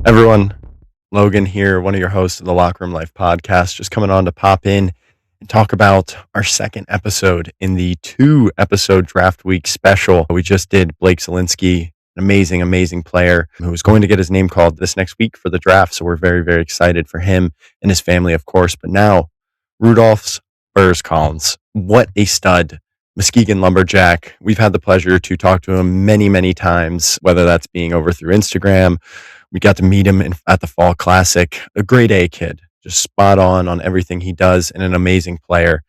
Everyone, Logan here, one of your hosts of the Locker Room Life podcast, just coming on to pop in and talk about our second episode in the 2-episode draft week special. We just did Blake Zielinski, an amazing player who is going to get his name called this next week for the draft. So we're very excited for him and his family, of course. But now, Rudolfs Berzkalns, what a stud. Muskegon Lumberjack. We've had the pleasure to talk to him many times, whether that's being over through Instagram. We got to meet him at the Fall Classic. A grade A kid, just spot on everything he does, and an amazing player.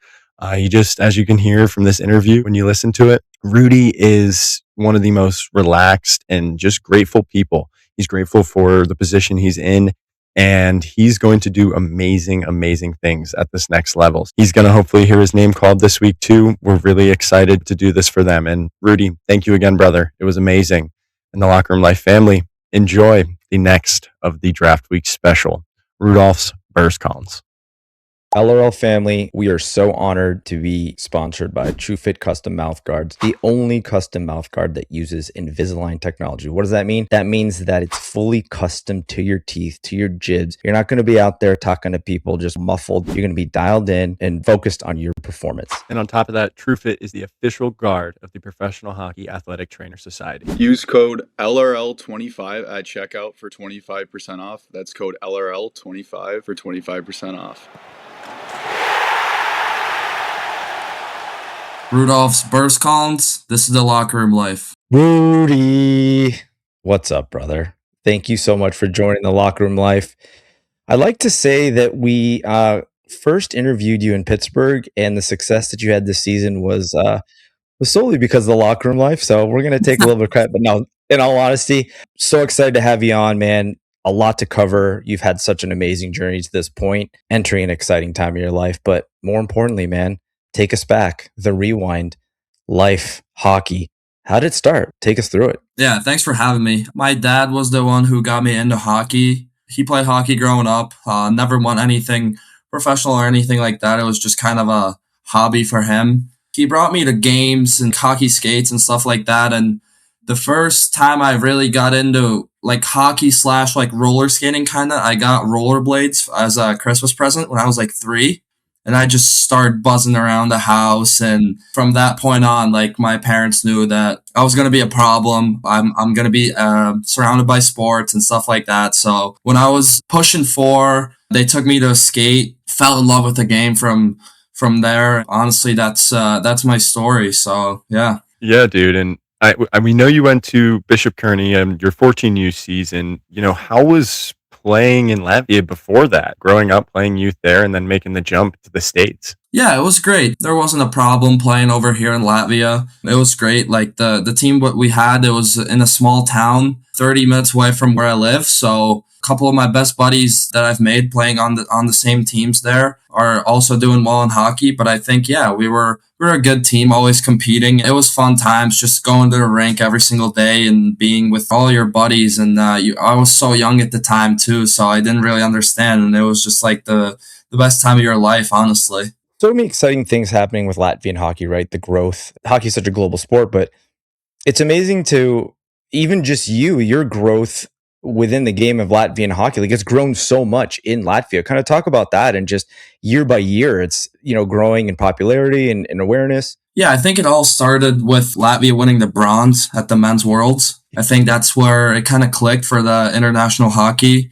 He just, as you can hear from this interview when you listen to it, Rudy is one of the most relaxed and just grateful people. He's grateful for the position he's in, and he's going to do amazing things at this next level. He's going to hopefully hear his name called this week too. We're really excited to do this for them. And Rudy, thank you again, brother. It was amazing. And the Locker Room Life family, enjoy the next of the draft week special, Rudolfs Berzkalns. LRL family, we are so honored to be sponsored by TrueFit Custom Mouth Guards, the only custom mouth guard that uses Invisalign technology. What does that mean? That means that it's fully custom to your teeth, to your jibs. You're not going to be out there talking to people just muffled. You're going to be dialed in and focused on your performance. And on top of that, TrueFit is the official guard of the Professional Hockey Athletic Trainer Society. Use code LRL25 at checkout for 25% off. That's code LRL25 for 25% off. Rudolfs Berzkalns, this is the Locker Room Life. Rudy, what's up, brother? Thank you so much for joining the Locker Room Life. I'd like to say that we first interviewed you in Pittsburgh, and the success that you had this season was solely because of the Locker Room Life. So we're going to take a little bit of credit, but no, in all honesty, so excited to have you on, man. A lot to cover. You've had such an amazing journey to this point, entering an exciting time of your life. But more importantly, man, take us back. The rewind, life, hockey. How did it start? Take us through it. Yeah, thanks for having me. My dad was the one who got me into hockey. He played hockey growing up. Never won anything professional or anything like that. It was just kind of a hobby for him. He brought me to games and hockey skates and stuff like that. And the first time I really got into like hockey / like roller skating kind of, I got rollerblades as a Christmas present when I was like 3. And I just started buzzing around the house. And from that point on, like my parents knew that I was going to be a problem. I'm going to be surrounded by sports and stuff like that. So when I was pushing 4, they took me to a skate, fell in love with the game from there. Honestly, that's my story. So, yeah. Yeah, dude. And we know you went to Bishop Kearney and your 14U season. You know, how was playing in Latvia before that, growing up playing youth there and then making the jump to the States? Yeah, it was great. There wasn't a problem playing over here in Latvia. It was great. Like the team what we had, it was in a small town, 30 minutes away from where I live. So a couple of my best buddies that I've made playing on the same teams there are also doing well in hockey. But I think, yeah, we were a good team, always competing. It was fun times, just going to the rink every single day and being with all your buddies. And I was so young at the time too, so I didn't really understand. And it was just like the best time of your life, honestly. So many exciting things happening with Latvian hockey, right? The growth. Hockey is such a global sport, but it's amazing to even just your growth within the game of Latvian hockey. Like it's grown so much in Latvia. Kind of talk about that, and just year by year, it's growing in popularity and awareness. Yeah, I think it all started with Latvia winning the bronze at the Men's Worlds. I think that's where it kind of clicked for the international hockey.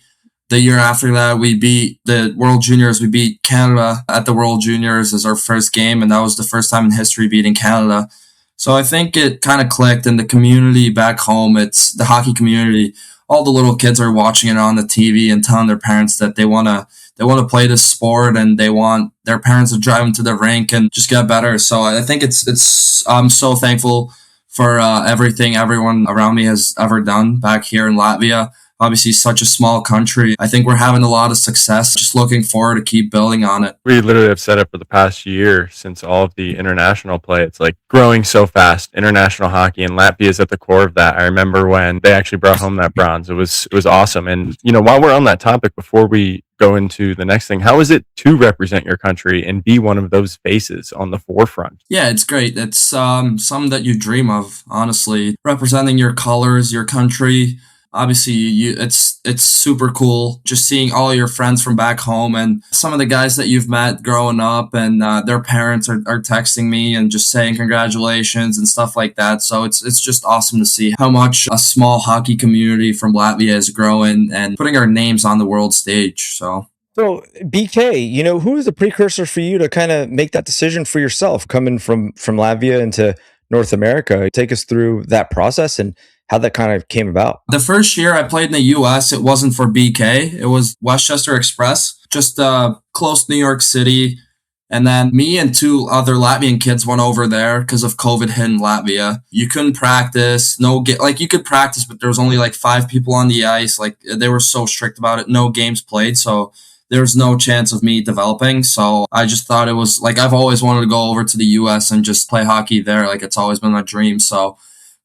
The year after that, we beat the World Juniors. We beat Canada at the World Juniors as our first game, and that was the first time in history beating Canada. So I think it kind of clicked in the community back home. It's the hockey community. All the little kids are watching it on the TV and telling their parents that they want to play this sport, and they want their parents to drive them to the rink and just get better. So I think I'm so thankful for everything everyone around me has ever done back here in Latvia. Obviously, such a small country. I think we're having a lot of success. Just looking forward to keep building on it. We literally have set up for the past year since all of the international play. It's like growing so fast. International hockey, and Latvia is at the core of that. I remember when they actually brought home that bronze. It was awesome. And while we're on that topic, before we go into the next thing, how is it to represent your country and be one of those faces on the forefront? Yeah, it's great. It's something that you dream of, honestly. Representing your colors, your country. Obviously, it's super cool just seeing all your friends from back home and some of the guys that you've met growing up, and their parents are texting me and just saying congratulations and stuff like that. So it's just awesome to see how much a small hockey community from Latvia is growing and putting our names on the world stage. So BK, who was the precursor for you to kind of make that decision for yourself, coming from Latvia into North America? Take us through that process and how that kind of came about. The first year I played in the U.S., it wasn't for BK. It was Westchester Express, just close to New York City. And then me and two other Latvian kids went over there because of COVID hit in Latvia. You couldn't practice, you could practice, but there was only like 5 people on the ice. Like they were so strict about it, no games played. So there was no chance of me developing. So I just thought it was like, I've always wanted to go over to the US and just play hockey there. Like it's always been my dream. So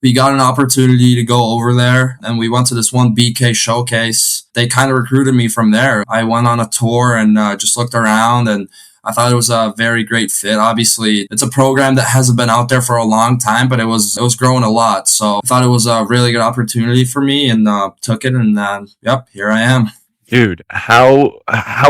we got an opportunity to go over there and we went to this one BK showcase. They kind of recruited me from there. I went on a tour and just looked around, and I thought it was a very great fit. Obviously, it's a program that hasn't been out there for a long time, but it was growing a lot. So I thought it was a really good opportunity for me, and took it. And yep, here I am. Dude, how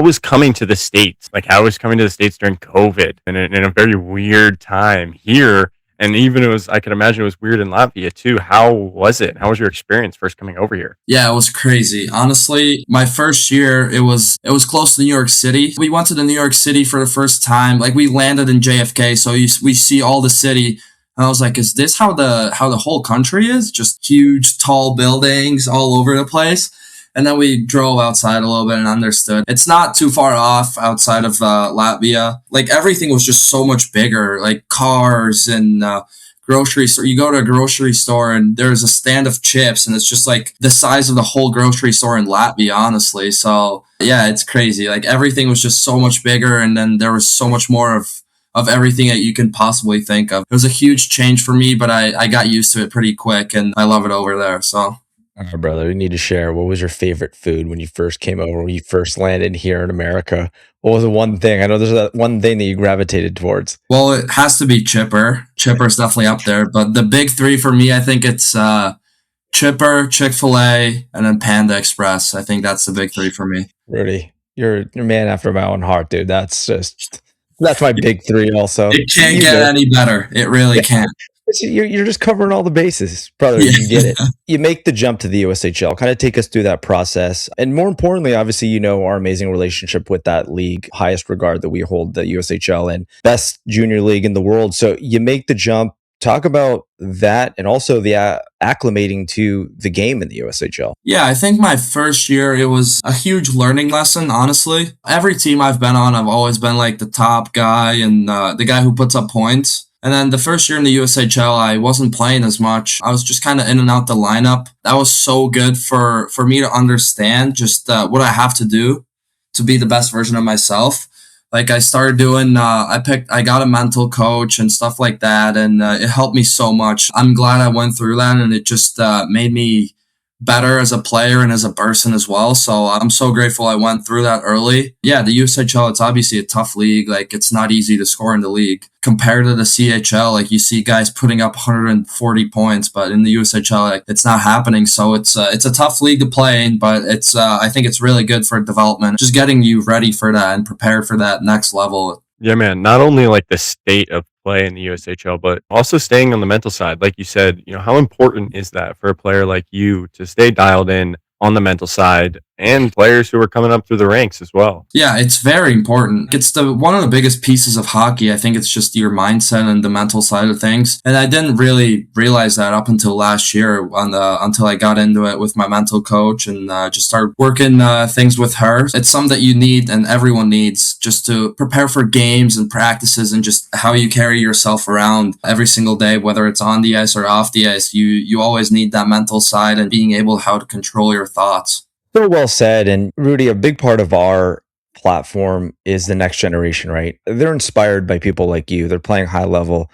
was coming to the States? Like, how was coming to the States during COVID and in a very weird time here? And even I could imagine it was weird in Latvia too. How was it? How was your experience first coming over here? Yeah, it was crazy. Honestly, my first year, it was close to New York City. We went to the New York City for the first time. Like we landed in JFK, so we see all the city. And I was like, is this how the whole country is? Just huge, tall buildings all over the place. And then we drove outside a little bit and understood it's not too far off outside of Latvia. Like everything was just so much bigger, like cars and grocery store. You go to a grocery store and there's a stand of chips and it's just like the size of the whole grocery store in Latvia, honestly. So yeah, it's crazy. Like everything was just so much bigger, and then there was so much more of everything that you can possibly think of. It was a huge change for me, but I got used to it pretty quick, and I love it over there. So. All right, brother, we need to share. What was your favorite food when you first came over, when you first landed here in America? What was the one thing? I know there's that one thing that you gravitated towards. Well, it has to be Chipper. Chipper's definitely up there. But the big 3 for me, I think it's Chipper, Chick-fil-A, and then Panda Express. I think that's the big 3 for me. Rudy, you're a man after my own heart, dude. That's my big 3 also. It can't get any better. It really can't. You're just covering all the bases, brother. Yeah. You get it. You make the jump to the USHL. Kind of take us through that process. And more importantly, obviously, our amazing relationship with that league, highest regard that we hold the USHL and best junior league in the world. So you make the jump. Talk about that and also the acclimating to the game in the USHL. Yeah, I think my first year, it was a huge learning lesson, honestly. Every team I've been on, I've always been like the top guy and the guy who puts up points. And then the first year in the USHL, I wasn't playing as much. I was just kind of in and out the lineup. That was so good for me to understand just what I have to do to be the best version of myself. Like I started doing, I got a mental coach and stuff like that. And it helped me so much. I'm glad I went through that, and it just made me better as a player and as a person as well. So I'm so grateful I went through that early. Yeah, the USHL, it's obviously a tough league. Like it's not easy to score in the league compared to the CHL. Like you see guys putting up 140 points, but in the USHL, like, it's not happening. So it's a tough league to play in, but it's I think it's really good for development, just getting you ready for that and prepared for that next level. Yeah, man. Not only like the state of play in the USHL, but also staying on the mental side. Like you said, how important is that for a player like you to stay dialed in on the mental side, and players who are coming up through the ranks as well? Yeah, it's very important. It's one of the biggest pieces of hockey. I think it's just your mindset and the mental side of things. And I didn't really realize that up until last year until I got into it with my mental coach and just started working things with her. It's something that you need and everyone needs just to prepare for games and practices and just how you carry yourself around every single day, whether it's on the ice or off the ice. You always need that mental side and being able how to control your thoughts. So well said. And Rudy, a big part of our platform is the next generation, right? They're inspired by people like you. They're playing high level.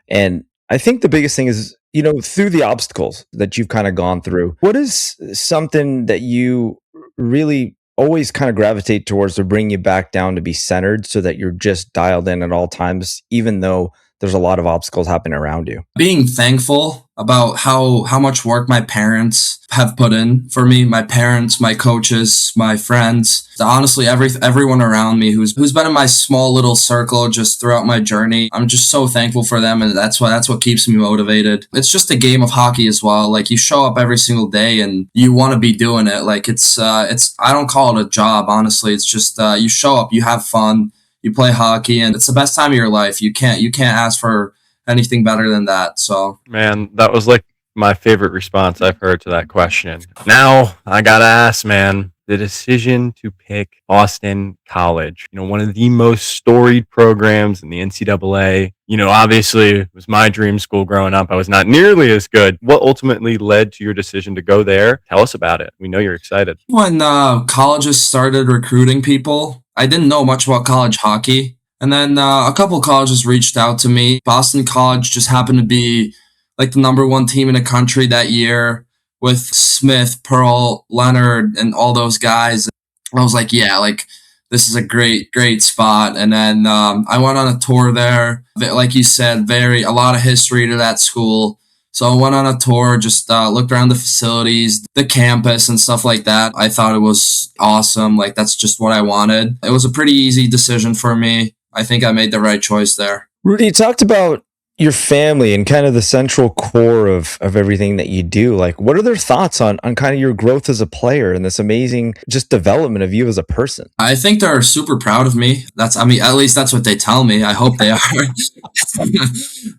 And I think the biggest thing is, through the obstacles that you've kind of gone through, what is something that you really always kind of gravitate towards to bring you back down to be centered so that you're just dialed in at all times, even though there's a lot of obstacles happening around you. Being thankful about how much work my parents have put in for me, my parents, my coaches, my friends, honestly, everyone around me who's been in my small little circle just throughout my journey. I'm just so thankful for them, and that's what keeps me motivated. It's just a game of hockey as well. Like, you show up every single day and you want to be doing it. Like, it's I don't call it a job, honestly. It's just you show up, you have fun, you play hockey, and it's the best time of your life. You can't ask for anything better than that. So, Man, that was like my favorite response I've heard to that question. Now, I gotta ask, man, the decision to pick Boston College, one of the most storied programs in the NCAA. Obviously, it was my dream school growing up. I was not nearly as good. What ultimately led to your decision to go there? Tell us about it. We know you're excited. when colleges started recruiting people, I didn't know much about college hockey. And then a couple colleges reached out to me. Boston College just happened to be like the number one team in the country that year with Smith, Pearl, Leonard, and all those guys. I was like, yeah, like, this is a great spot. And then I went on a tour there. Like you said, a lot of history to that school. So I went on a tour, just looked around the facilities, the campus and stuff like that. I thought it was awesome. Like, that's just what I wanted. It was a pretty easy decision for me. I think I made the right choice there. Rudy, you talked about your family and kind of the central core of everything that you do. Like, what are their thoughts on kind of your growth as a player and this amazing just development of you as a person? I think they're super proud of me. At least that's what they tell me. I hope they are.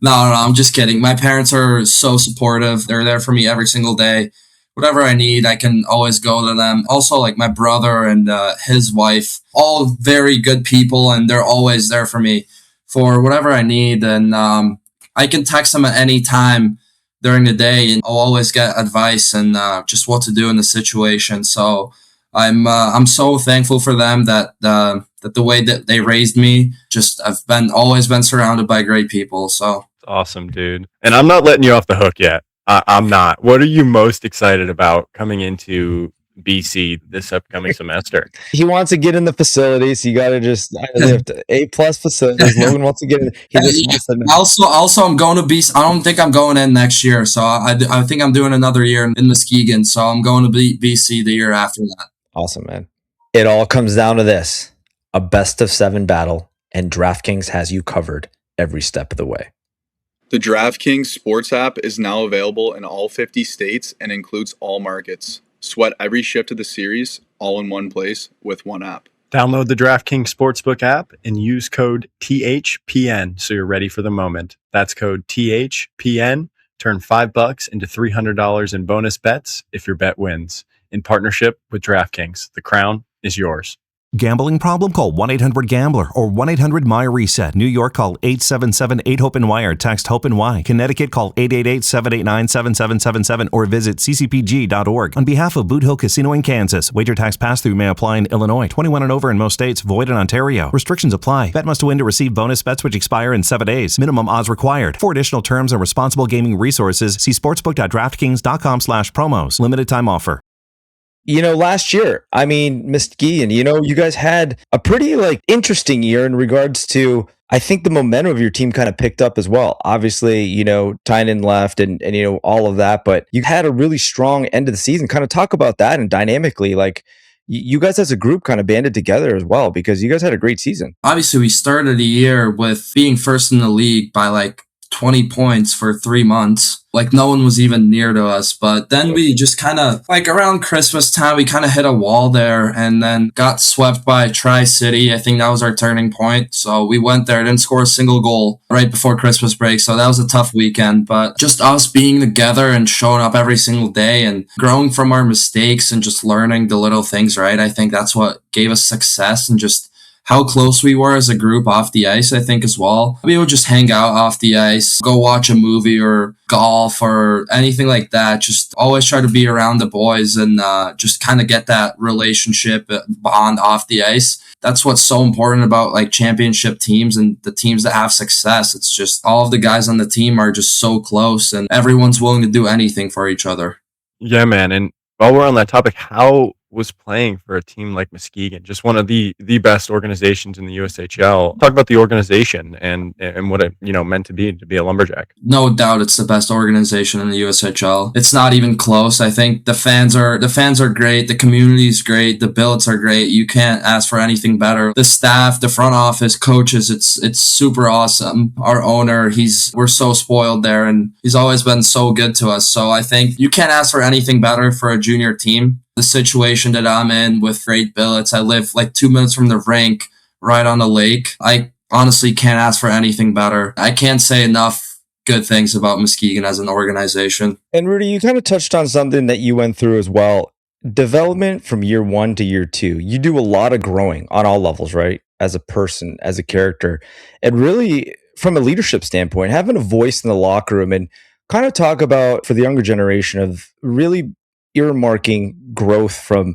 No, I'm just kidding. My parents are so supportive. They're there for me every single day. Whatever I need, I can always go to them. Also, like, my brother and his wife, all very good people, and they're always there for me for whatever I need. And I can text them at any time during the day, and I'll always get advice and just what to do in the situation. So I'm so thankful for them that the way that they raised me, I've always been surrounded by great people. So Awesome, dude. And I'm not letting you off the hook yet. I'm not. What are you most excited about coming into BC this upcoming semester? He wants to get in the facilities. You got to just have to A+ facilities. Logan wants to get in. He just wants to know. Also, I'm going to BC. I don't think I'm going in next year. So I think I'm doing another year in Muskegon. So I'm going to BC the year after that. Awesome, man. It all comes down to this: a best of 7 battle, and DraftKings has you covered every step of the way. The DraftKings Sports app is now available in all 50 states and includes all markets. Sweat every shift of the series all in one place with one app. Download the DraftKings Sportsbook app and use code THPN so you're ready for the moment. That's code THPN. Turn $5 into $300 in bonus bets if your bet wins. In partnership with DraftKings, the crown is yours. Gambling problem? Call 1-800-GAMBLER or 1-800-MY-RESET. New York, call 877-8-HOPE-NY or text HOPE-NY. Connecticut, call 888-789-7777 or visit ccpg.org. On behalf of Boot Hill Casino in Kansas, wager tax pass-through may apply in Illinois. 21 and over in most states. Void in Ontario. Restrictions apply. Bet must win to receive bonus bets which expire in 7 days. Minimum odds required. For additional terms and responsible gaming resources, see sportsbook.draftkings.com/promos. Limited time offer. Last year, Muskegon, you guys had a pretty interesting year in regards to, I think the momentum of your team kind of picked up as well. Obviously, Tynan left and all of that, but you had a really strong end of the season. Kind of talk about that and dynamically, you guys as a group kind of banded together as well because you guys had a great season. Obviously, we started the year with being first in the league by 20 points for 3 months. No one was even near to us. But then we just kind of, around Christmas time, we kind of hit a wall there and then got swept by Tri-City. I think that was our turning point. So we went there, didn't score a single goal right before Christmas break. So that was a tough weekend. But just us being together and showing up every single day and growing from our mistakes and just learning the little things, right? I think that's what gave us success, and just how close we were as a group off the ice, I think, as well. We would just hang out off the ice, go watch a movie or golf or anything like that. Just always try to be around the boys and just kind of get that relationship bond off the ice. That's what's so important about championship teams and the teams that have success. It's just all of the guys on the team are just so close and everyone's willing to do anything for each other. Yeah, man. And while we're on that topic, how was playing for a team like Muskegon, just one of the best organizations in the USHL. Talk about the organization and what it meant to be a Lumberjack. No doubt it's the best organization in the USHL. It's not even close. I think the fans are great, the community's great, the billets are great. You can't ask for anything better. The staff, the front office, coaches, it's super awesome. Our owner, we're so spoiled there, and he's always been so good to us. So I think you can't ask for anything better for a junior team. The situation that I'm in with great billets, I live like 2 minutes from the rink, right on the lake. I honestly can't ask for anything better. I can't say enough good things about Muskegon as an organization. And Rudy, you kind of touched on something that you went through as well. Development from year 1 to year 2. You do a lot of growing on all levels, right? As a person, as a character, and really from a leadership standpoint, having a voice in the locker room, and kind of talk about, for the younger generation, of really earmarking growth from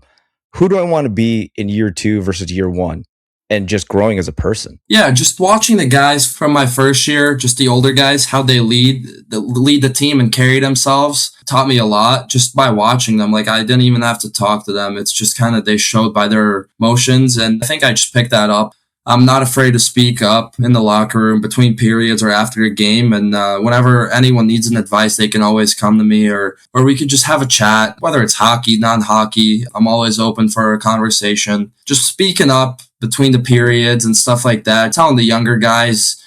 who do I want to be in year 2 versus year 1, and just growing as a person. Yeah, just watching the guys from my first year, just the older guys, how they lead the team and carry themselves, taught me a lot just by watching them. Like, I didn't even have to talk to them. It's just kind of, they showed by their motions, and I think I just picked that up. I'm not afraid to speak up in the locker room between periods or after a game. And whenever anyone needs an advice, they can always come to me, or we could just have a chat, whether it's hockey, non-hockey. I'm always open for a conversation. Just speaking up between the periods and stuff like that, telling the younger guys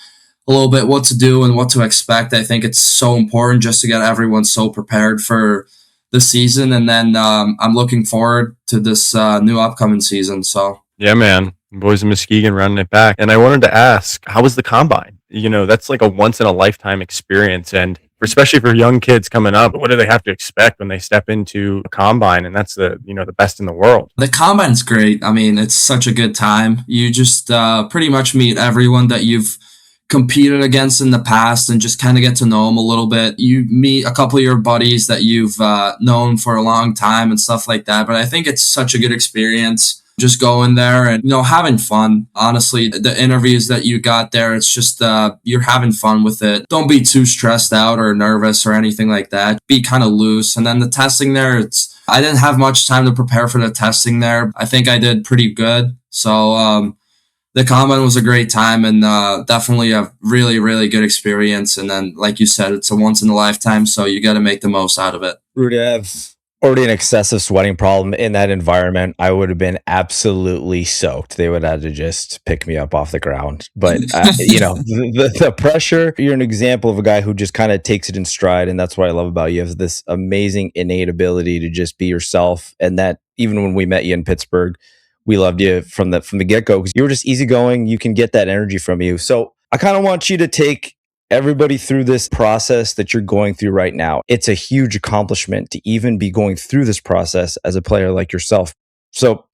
a little bit what to do and what to expect. I think it's so important just to get everyone so prepared for the season. And then I'm looking forward to this new upcoming season. So yeah, man. Boys in Muskegon running it back. And I wanted to ask, how was the combine? That's like a once in a lifetime experience. And especially for young kids coming up, what do they have to expect when they step into a combine? And that's the best in the world. The combine's great. I mean, it's such a good time. You just pretty much meet everyone that you've competed against in the past and just kind of get to know them a little bit. You meet a couple of your buddies that you've known for a long time and stuff like that. But I think it's such a good experience. Just going there and, having fun. Honestly, the interviews that you got there, it's just, you're having fun with it. Don't be too stressed out or nervous or anything like that. Be kind of loose. And then the testing there, I didn't have much time to prepare for the testing there. I think I did pretty good. So, the combine was a great time, and definitely a really, really good experience. And then, like you said, it's a once in a lifetime. So you got to make the most out of it. Rudy, I have already an excessive sweating problem in that environment. I would have been absolutely soaked. They would have had to just pick me up off the ground. But, the pressure, you're an example of a guy who just kind of takes it in stride. And that's what I love about you. You have this amazing innate ability to just be yourself. And that even when we met you in Pittsburgh, we loved you from the get-go because you were just easygoing. You can get that energy from you. So I kind of want you to take everybody through this process that you're going through right now. It's a huge accomplishment to even be going through this process as a player like yourself. So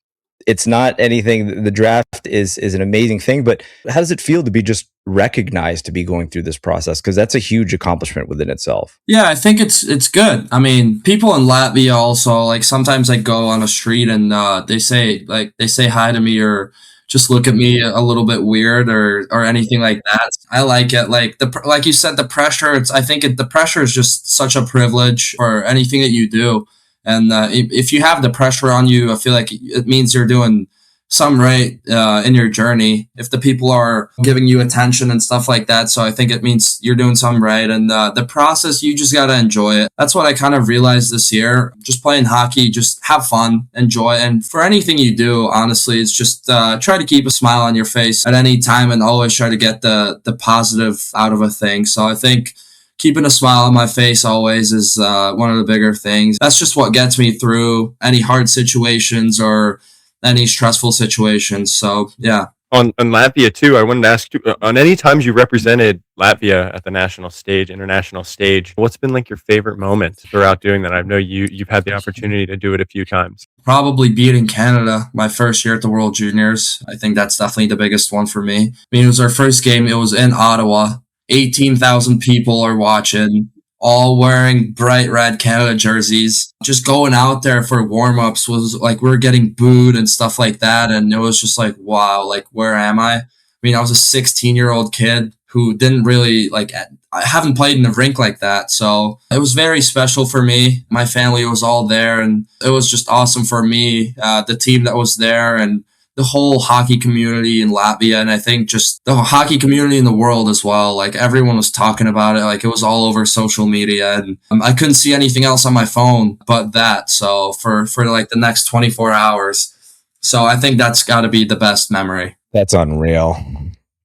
it's not anything. The draft is an amazing thing, but how does it feel to be just recognized to be going through this process? Because that's a huge accomplishment within itself. Yeah, I think it's good. I mean, people in Latvia also, like, sometimes I go on a street and they say hi to me or just look at me a little bit weird or anything like that. I like it. Like you said, the pressure. The pressure is just such a privilege for anything that you do. And if you have the pressure on you, I feel like it means you're doing some right in your journey. If the people are giving you attention and stuff like that, so I think it means you're doing something right. And the process, you just got to enjoy it. That's what I kind of realized this year. Just playing hockey, just have fun, enjoy. And for anything you do, honestly, it's just try to keep a smile on your face at any time and always try to get the positive out of a thing. So I think keeping a smile on my face always is one of the bigger things. That's just what gets me through any hard situations or any stressful situations. So, yeah. On Latvia, too, I wanted to ask you, on any times you represented Latvia at the national stage, international stage, what's been like your favorite moment throughout doing that? I know you've had the opportunity to do it a few times. Probably beating Canada my first year at the World Juniors. I think that's definitely the biggest one for me. I mean, it was our first game. It was in Ottawa. 18,000 people are watching, all wearing bright red Canada jerseys. Just going out there for warm-ups was like we're getting booed and stuff like that. And it was just like, wow, like, where am I? I mean, I was a 16-year-old kid who didn't really, like, I haven't played in a rink like that. So it was very special for me. My family was all there, and it was just awesome for me, the team that was there, and the whole hockey community in Latvia. And I think just the hockey community in the world as well. Like everyone was talking about it. Like it was all over social media, and I couldn't see anything else on my phone but that. So for like the next 24 hours. So I think that's got to be the best memory. That's unreal.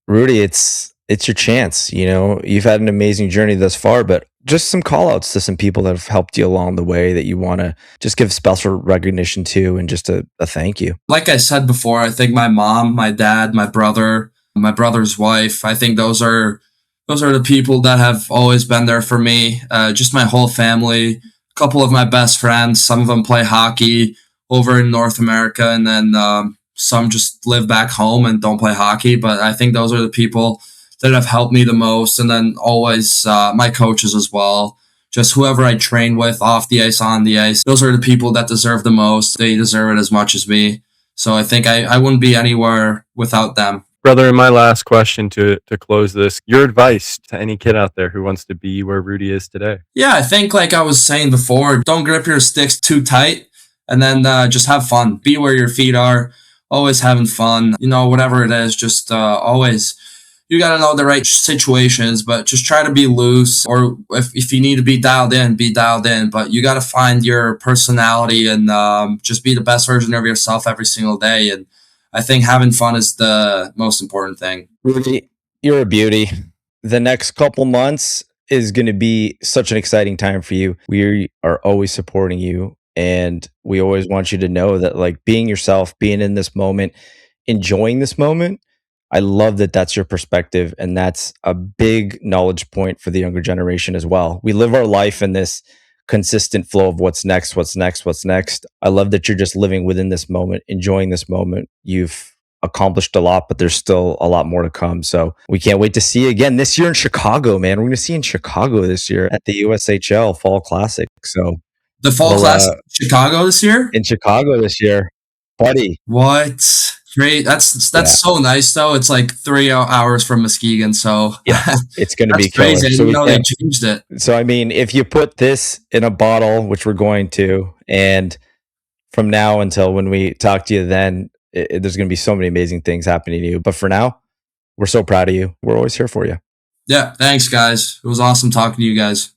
Rudy, it's your chance. You've had an amazing journey thus far, but just some call outs to some people that have helped you along the way that you want to just give special recognition to, and just a thank you. Like I said before, I think my mom, my dad, my brother, my brother's wife, I think those are the people that have always been there for me. Just my whole family, a couple of my best friends. Some of them play hockey over in North America, and then some just live back home and don't play hockey. But I think those are the people that have helped me the most. And then always my coaches as well. Just whoever I train with off the ice, on the ice. Those are the people that deserve the most. They deserve it as much as me. So I think I wouldn't be anywhere without them. Brother, and my last question to close this, your advice to any kid out there who wants to be where Rudy is today. Yeah, I think like I was saying before, don't grip your sticks too tight, and then just have fun. Be where your feet are. Always having fun. Whatever it is, just always. You got to know the right situations, but just try to be loose. Or if you need to be dialed in, be dialed in. But you got to find your personality and just be the best version of yourself every single day. And I think having fun is the most important thing. Rudy, you're a beauty. The next couple months is going to be such an exciting time for you. We are always supporting you. And we always want you to know that, like, being yourself, being in this moment, enjoying this moment, I love that that's your perspective, and that's a big knowledge point for the younger generation as well. We live our life in this consistent flow of what's next, what's next, what's next. I love that you're just living within this moment, enjoying this moment. You've accomplished a lot, but there's still a lot more to come. So we can't wait to see you again this year in Chicago, man. We're going to see you in Chicago this year at the USHL Fall Classic. So the Fall Classic in Chicago this year? In Chicago this year, buddy. What? Great. That's so nice though. It's like 3 hours from Muskegon, so yeah, it's going to be crazy. I didn't know they changed it. So I mean, if you put this in a bottle, which we're going to, and from now until when we talk to you, then there's going to be so many amazing things happening to you. But for now, we're so proud of you. We're always here for you. Yeah, thanks, guys. It was awesome talking to you guys.